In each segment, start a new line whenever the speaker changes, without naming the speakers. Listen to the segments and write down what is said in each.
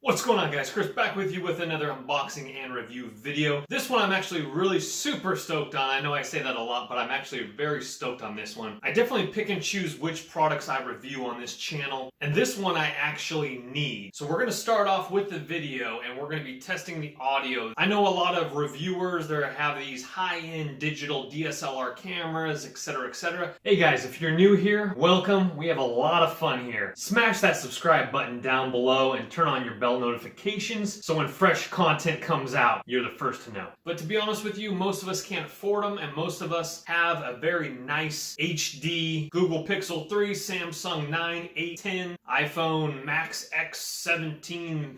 What's going on, guys? Chris back with you with another unboxing and review video. This one I'm actually really super stoked on. I know I say that a lot, but I'm actually very stoked on this one. I definitely pick and choose which products I review on this channel, and this one I actually need. So we're going to start off with the video, and we're going to be testing the audio. I know a lot of reviewers that have these high-end digital DSLR cameras, etc., etc. Hey guys, if you're new here, welcome. We have a lot of fun here. Smash that subscribe button down below and turn on your bell notifications so when fresh content comes out, you're the first to know. But to be honest with you, most of us can't afford them, and most of us have a very nice HD Google Pixel 3, Samsung 9, 8, 10, iPhone Max X17.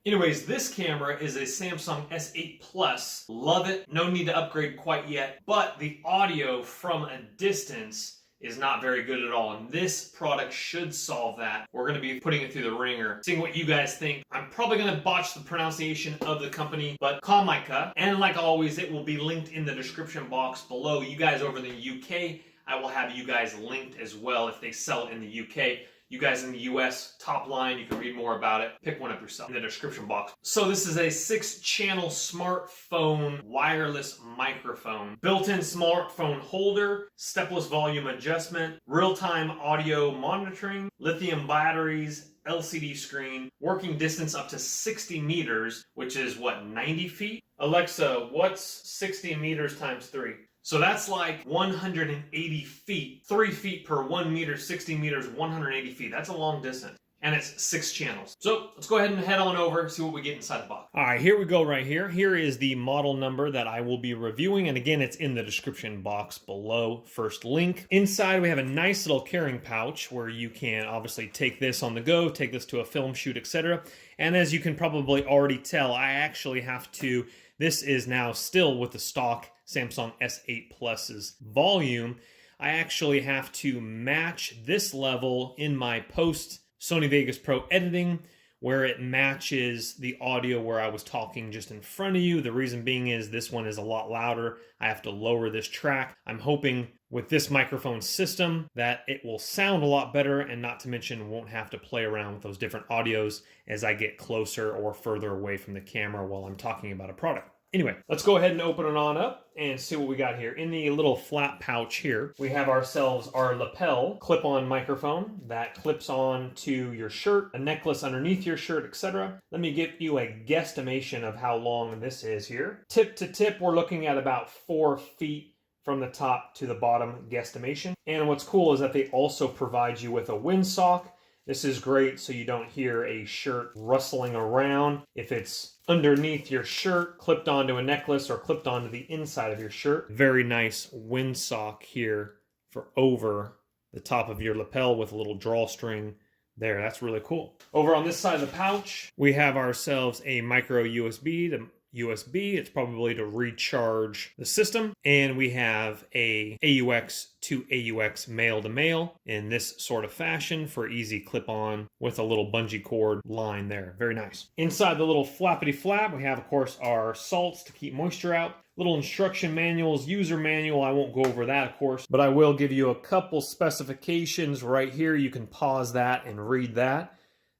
Anyways, this camera is a Samsung S8 Plus. Love it. No need to upgrade quite yet, but the audio from a distance is not very good at all, and this product should solve that. We're going to be putting it through the ringer, seeing what you guys think. I'm probably going to botch the pronunciation of the company, but Comica, and like always, it will be linked in the description box below. You guys over in the UK, I will have you guys linked as well if they sell it in the UK. You guys in the US, top line, you can read more about it. Pick one up yourself in the description box. So this is a 6-channel smartphone wireless microphone. Built-in smartphone holder, stepless volume adjustment, real-time audio monitoring, lithium batteries, LCD screen, working distance up to 60 meters, which is what, 90 feet? Alexa, what's 60 meters times 3? So that's like 180 feet. 3 feet per 1 meter, 60 meters, 180 feet. That's a long distance. And it's 6 channels. So let's go ahead and head on over, see what we get inside the box. All right, here we go right here. Here is the model number that I will be reviewing. And again, it's in the description box below, first link. Inside, we have a nice little carrying pouch where you can obviously take this on the go, take this to a film shoot, etc. And as you can probably already tell, I actually have to, this is now still with the stock Samsung S8 Plus's volume. I actually have to match this level in my post Sony Vegas Pro editing where it matches the audio where I was talking just in front of you. The reason being is this one is a lot louder. I have to lower this track. I'm hoping with this microphone system that it will sound a lot better, and not to mention won't have to play around with those different audios as I get closer or further away from the camera while I'm talking about a product. Anyway, let's go ahead and open it on up and see what we got here. In the little flat pouch here, we have ourselves our lapel clip-on microphone that clips on to your shirt, a necklace underneath your shirt, etc. Let me give you a guesstimation of how long this is here. Tip to tip, we're looking at about 4 feet from the top to the bottom guesstimation. And what's cool is that they also provide you with a windsock. This is great so you don't hear a shirt rustling around if it's underneath your shirt, clipped onto a necklace, or clipped onto the inside of your shirt. Very nice windsock here for over the top of your lapel with a little drawstring there. That's really cool. Over on this side of the pouch, we have ourselves a micro USB. It's probably to recharge the system, and we have a AUX to AUX male to male in this sort of fashion for easy clip-on with a little bungee cord line there. Very nice. Inside the little flappity flap, we have, of course, our salts to keep moisture out. Little instruction manuals, user manual. I won't go over that, of course, but I will give you a couple specifications right here. You can pause that and read that.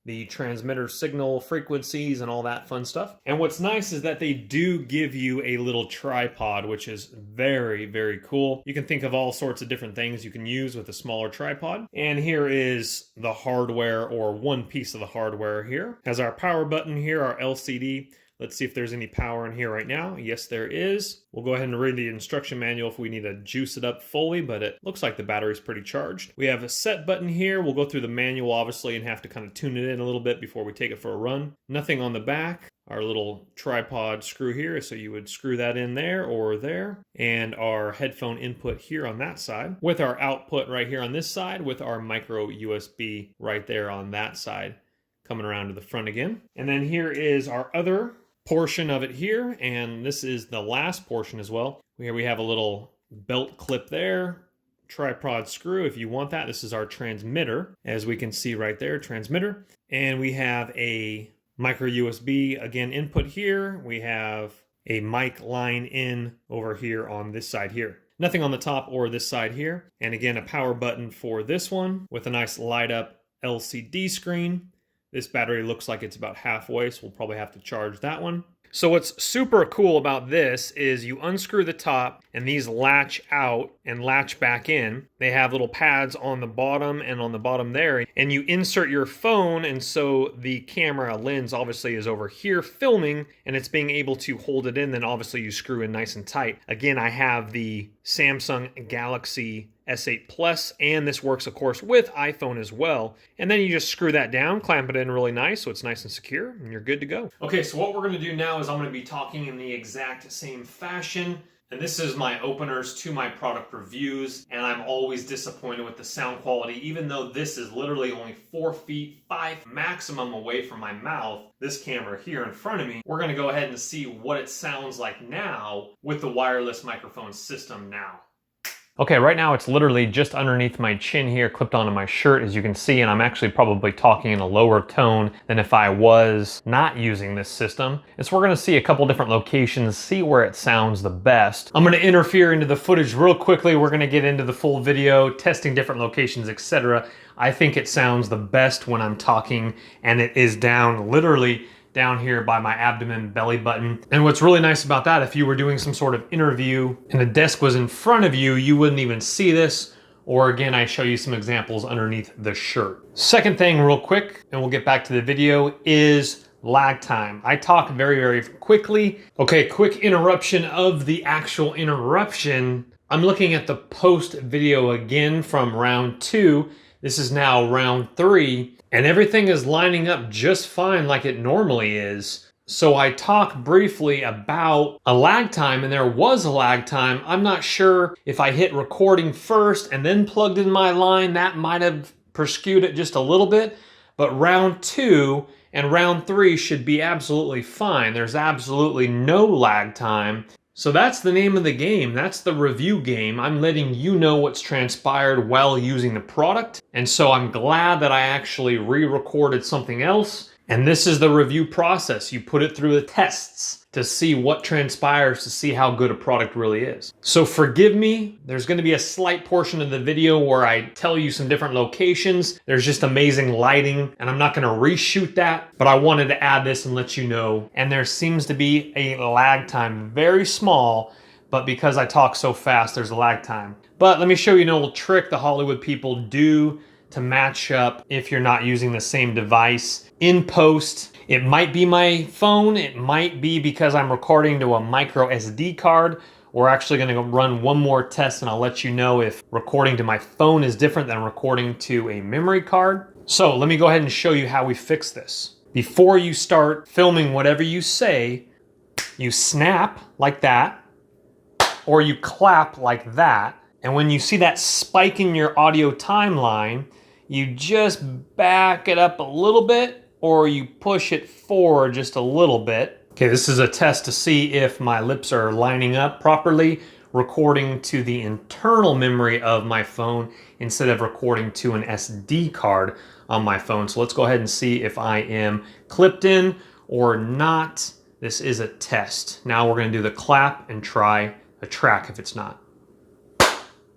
The transmitter signal frequencies and all that fun stuff. And what's nice is that they do give you a little tripod, which is very, very cool. You can think of all sorts of different things you can use with a smaller tripod. And here is the hardware, or one piece of the hardware here. Has our power button here, our LCD. Let's see if there's any power in here right now. Yes, there is. We'll go ahead and read the instruction manual if we need to juice it up fully, but it looks like the battery's pretty charged. We have a set button here. We'll go through the manual, obviously, and have to kind of tune it in a little bit before we take it for a run. Nothing on the back. Our little tripod screw here, so you would screw that in there or there. And our headphone input here on that side, with our output right here on this side, with our micro USB right there on that side, coming around to the front again. And then here is our other portion of it here, and this is the last portion as well. Here we have a little belt clip there, tripod screw if you want that. This is our transmitter, as we can see right there, transmitter. And we have a micro USB, again, input here. We have a mic line in over here on this side here. Nothing on the top or this side here. And again, a power button for this one with a nice light up LCD screen. This battery looks like it's about halfway, so we'll probably have to charge that one. So what's super cool about this is you unscrew the top and these latch out and latch back in. They have little pads on the bottom and on the bottom there, and you insert your phone, and so the camera lens obviously is over here filming and it's being able to hold it in. Then obviously you screw in nice and tight. Again, I have the Samsung Galaxy S8 Plus, and this works of course with iPhone as well. And then you just screw that down, clamp it in really nice so it's nice and secure, and you're good to go. Okay, so what we're gonna do now is I'm gonna be talking in the exact same fashion. And this is my openers to my product reviews, and I'm always disappointed with the sound quality. Even though this is literally only 4 feet, 5 maximum away from my mouth, this camera here in front of me, we're gonna go ahead and see what it sounds like now with the wireless microphone system now. Okay, right now it's literally just underneath my chin here, clipped onto my shirt, as you can see, and I'm actually probably talking in a lower tone than if I was not using this system. And so we're gonna see a couple different locations, see where it sounds the best. I'm gonna interfere into the footage real quickly. We're gonna get into the full video, testing different locations, etc. I think it sounds the best when I'm talking, and it is down literally down here by my abdomen belly button. And what's really nice about that, if you were doing some sort of interview and the desk was in front of you, you wouldn't even see this. Or again, I show you some examples underneath the shirt. Second thing real quick, and we'll get back to the video, is lag time. I talk very, very quickly. Okay, quick interruption of the actual interruption. I'm looking at the post video again from round 2. This is now round 3. And everything is lining up just fine like it normally is. So I talked briefly about a lag time, and there was a lag time. I'm not sure if I hit recording first and then plugged in my line, that might have skewed it just a little bit. But round 2 and round 3 should be absolutely fine. There's absolutely no lag time. So that's the name of the game. That's the review game. I'm letting you know what's transpired while using the product. And so I'm glad that I actually re-recorded something else. And this is the review process. You put it through the tests to see what transpires, to see how good a product really is. So forgive me, there's gonna be a slight portion of the video where I tell you some different locations. There's just amazing lighting, and I'm not gonna reshoot that, but I wanted to add this and let you know. And there seems to be a lag time, very small, but because I talk so fast, there's a lag time. But let me show you an old trick the Hollywood people do to match up if you're not using the same device in post. It might be my phone, it might be because I'm recording to a micro SD card. We're actually gonna run one more test, and I'll let you know if recording to my phone is different than recording to a memory card. So let me go ahead and show you how we fix this. Before you start filming whatever you say, you snap like that, or you clap like that. And when you see that spike in your audio timeline, you just back it up a little bit, or you push it forward just a little bit. Okay, this is a test to see if my lips are lining up properly, recording to the internal memory of my phone instead of recording to an SD card on my phone. So let's go ahead and see if I am clipped in or not. This is a test. Now we're gonna do the clap and try a track if it's not.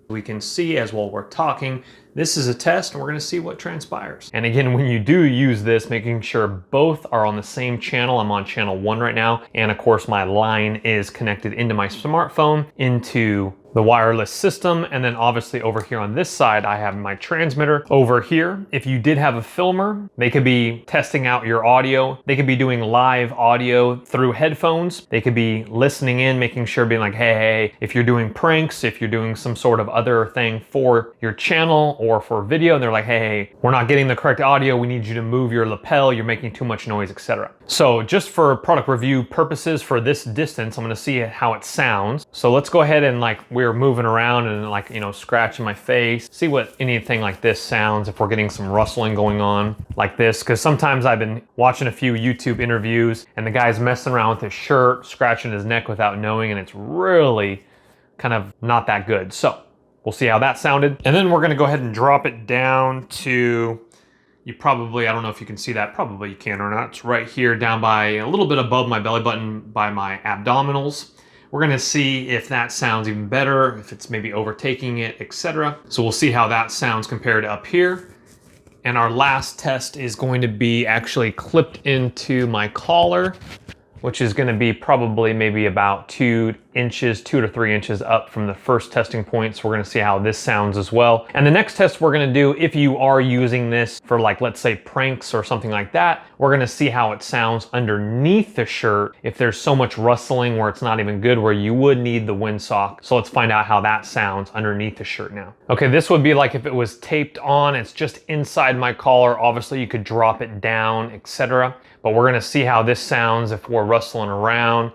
We can see as while we're talking, this is a test, and we're gonna see what transpires. And again, when you do use this, making sure both are on the same channel. I'm on channel 1 right now, and of course my line is connected into my smartphone, into the wireless system, and then obviously over here on this side, I have my transmitter over here. If you did have a filmer, they could be testing out your audio. They could be doing live audio through headphones. They could be listening in, making sure, being like, hey, if you're doing pranks, if you're doing some sort of other thing for your channel or for video, and they're like, hey, we're not getting the correct audio. We need you to move your lapel. You're making too much noise, etc. So just for product review purposes for this distance, I'm gonna see how it sounds. So let's go ahead and we're moving around and scratching my face, see what anything like this sounds, if we're getting some rustling going on like this, because sometimes I've been watching a few YouTube interviews and the guy's messing around with his shirt, scratching his neck without knowing, and it's really kind of not that good. So we'll see how that sounded. And then we're gonna go ahead and drop it down to, you probably, I don't know if you can see that, probably you can or not. It's right here down by a little bit above my belly button by my abdominals. We're gonna see if that sounds even better, if it's maybe overtaking it, etc. So we'll see how that sounds compared to up here. And our last test is going to be actually clipped into my collar, which is going to be probably maybe about 2 to 3 inches up from the first testing point. So we're going to see how this sounds as well. And the next test we're going to do, if you are using this for, like, let's say pranks or something like that, we're going to see how it sounds underneath the shirt if there's so much rustling where it's not even good, where you would need the windsock. So let's find out how that sounds underneath the shirt now. Okay, this would be like if it was taped on, it's just inside my collar. Obviously you could drop it down, etc. But we're going to see how this sounds if we're rustling around.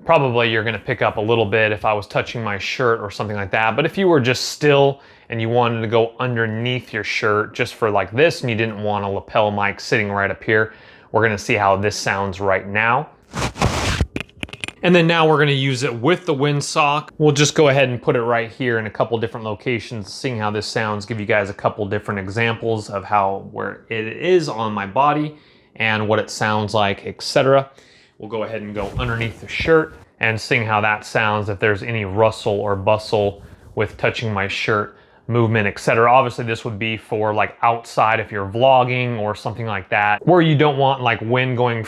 Probably you're going to pick up a little bit if I was touching my shirt or something like that. But if you were just still and you wanted to go underneath your shirt just for like this, and you didn't want a lapel mic sitting right up here, we're going to see how this sounds right now. And then now we're going to use it with the windsock. We'll just go ahead and put it right here in a couple different locations, seeing how this sounds, give you guys a couple different examples of where it is on my body and what it sounds like, etc. We'll go ahead and go underneath the shirt and seeing how that sounds, if there's any rustle or bustle with touching my shirt, movement, etc. Obviously this would be for like outside if you're vlogging or something like that, where you don't want like wind going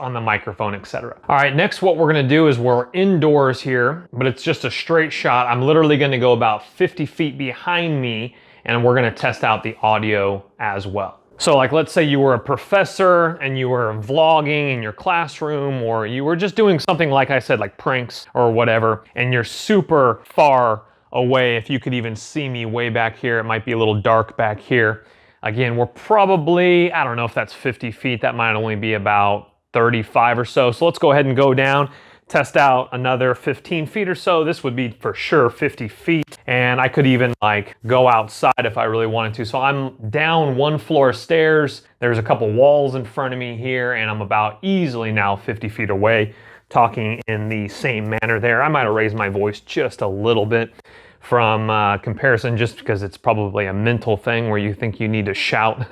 on the microphone, etc. All right, next what we're gonna do is we're indoors here, but it's just a straight shot. I'm literally gonna go about 50 feet behind me and we're gonna test out the audio as well. So like, let's say you were a professor and you were vlogging in your classroom, or you were just doing something, like I said, like pranks or whatever, and you're super far away. If you could even see me way back here, it might be a little dark back here. Again, we're probably, I don't know if that's 50 feet, that might only be about 35 or so. So let's go ahead and go down, test out another 15 feet or so. This would be for sure 50 feet. And I could even like go outside if I really wanted to. So I'm down 1 floor of stairs. There's a couple walls in front of me here, and I'm about easily now 50 feet away, talking in the same manner there. I might have raised my voice just a little bit from comparison, just because it's probably a mental thing where you think you need to shout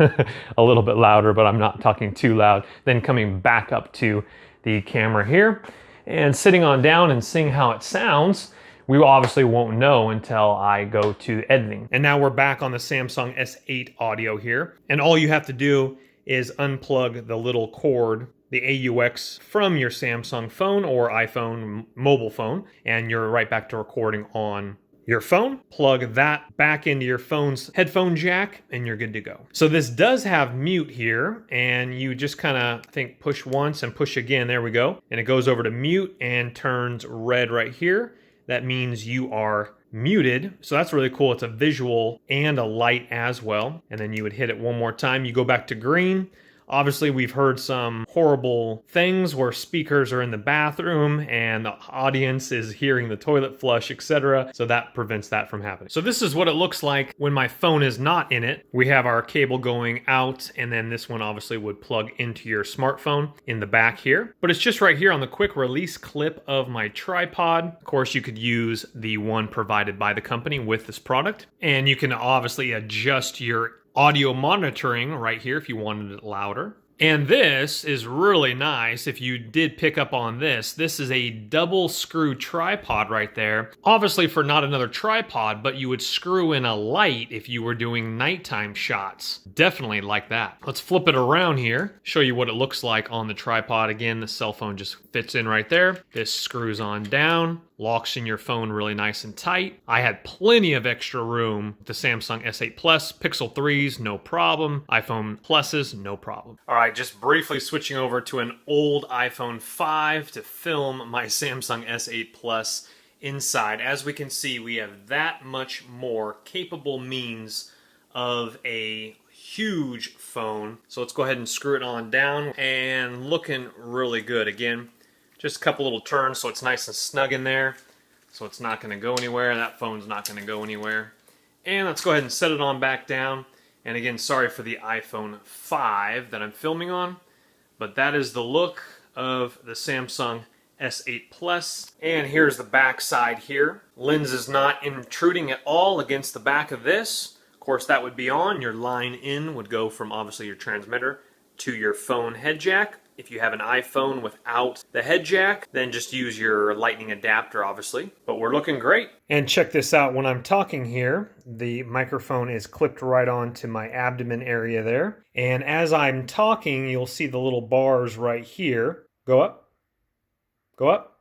a little bit louder, but I'm not talking too loud. Then coming back up to the camera here and sitting on down and seeing how it sounds. We obviously won't know until I go to editing. And now we're back on the Samsung S8 audio here. And all you have to do is unplug the little cord, the AUX, from your Samsung phone or iPhone mobile phone, and you're right back to recording on your phone. Plug that back into your phone's headphone jack and you're good to go. So this does have mute here, and you just kind of push once and push again. There we go. And it goes over to mute and turns red right here. That means you are muted. So that's really cool. It's a visual and a light as well. And then you would hit it one more time. You go back to green. Obviously, we've heard some horrible things where speakers are in the bathroom and the audience is hearing the toilet flush, etc. So that prevents that from happening. So this is what it looks like when my phone is not in it. We have our cable going out, and then this one obviously would plug into your smartphone in the back here. But it's just right here on the quick release clip of my tripod. Of course, you could use the one provided by the company with this product. And you can obviously adjust your audio monitoring right here if you wanted it louder. And this is really nice. If you did pick up on this, this is a double screw tripod right there. Obviously for not another tripod, but you would screw in a light if you were doing nighttime shots. Definitely like that. Let's flip it around here, show you what it looks like on the tripod. Again, the cell phone just fits in right there. This screws on down, locks in your phone really nice and tight. I had plenty of extra room with the Samsung S8 Plus, Pixel 3s, no problem. iPhone Pluses, no problem. All right, just briefly switching over to an old iPhone 5 to film my Samsung S8 Plus inside. As we can see, we have that much more capable means of a huge phone. So let's go ahead and screw it on down, and looking really good. Again, just a couple little turns so it's nice and snug in there, so it's not going to go anywhere. That phone's not going to go anywhere. And let's go ahead and set it on back down. And again, sorry for the iPhone 5 that I'm filming on, but that is the look of the Samsung S8 Plus. And here's the back side here. Lens is not intruding at all against the back of this. Of course, that would be on. Your line in would go from obviously your transmitter to your phone head jack. If you have an iPhone without the head jack, then just use your lightning adapter, obviously. But we're looking great. And check this out, when I'm talking here, the microphone is clipped right onto my abdomen area there. And as I'm talking, you'll see the little bars right here. Go up, go up.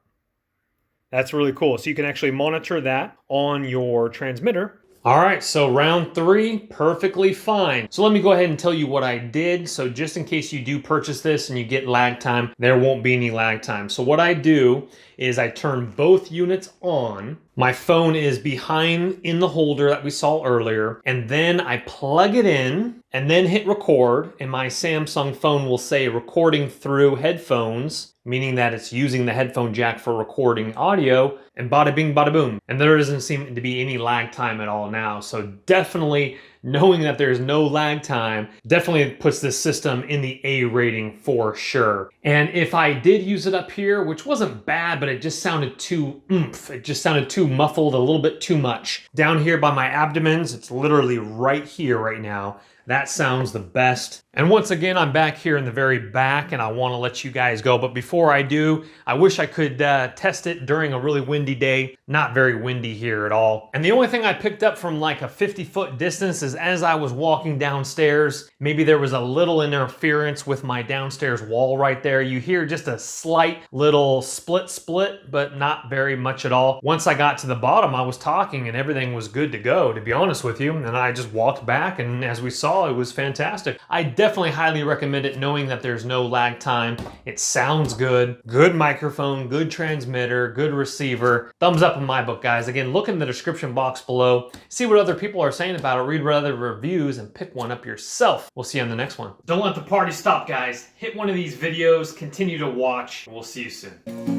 That's really cool. So you can actually monitor that on your transmitter. All right, so round 3, perfectly fine. So let me go ahead and tell you what I did. So just in case you do purchase this and you get lag time, there won't be any lag time. So what I do is I turn both units on. My phone is behind in the holder that we saw earlier, and then I plug it in and then hit record, and my Samsung phone will say recording through headphones, meaning that it's using the headphone jack for recording audio, and bada bing, bada boom. And there doesn't seem to be any lag time at all now. So definitely knowing that there's no lag time definitely puts this system in the A rating for sure. And if I did use it up here, which wasn't bad, but it just sounded too oomph. It just sounded too muffled, a little bit too much. Down here by my abdomens, it's literally right here right now. That sounds the best. And once again, I'm back here in the very back and I want to let you guys go. But before I do, I wish I could test it during a really windy day. Not very windy here at all. And the only thing I picked up from like a 50-foot distance is as I was walking downstairs, maybe there was a little interference with my downstairs wall right there. You hear just a slight little split, but not very much at all. Once I got to the bottom, I was talking and everything was good to go, to be honest with you. And I just walked back, and as we saw, it was fantastic. I definitely highly recommend it, knowing that there's no lag time. It sounds good. Good microphone, good transmitter, good receiver. Thumbs up in my book, guys. Again, look in the description box below. See what other people are saying about it. Read what other reviews and pick one up yourself. We'll see you on the next one. Don't let the party stop, guys. Hit one of these videos. Continue to watch. We'll see you soon.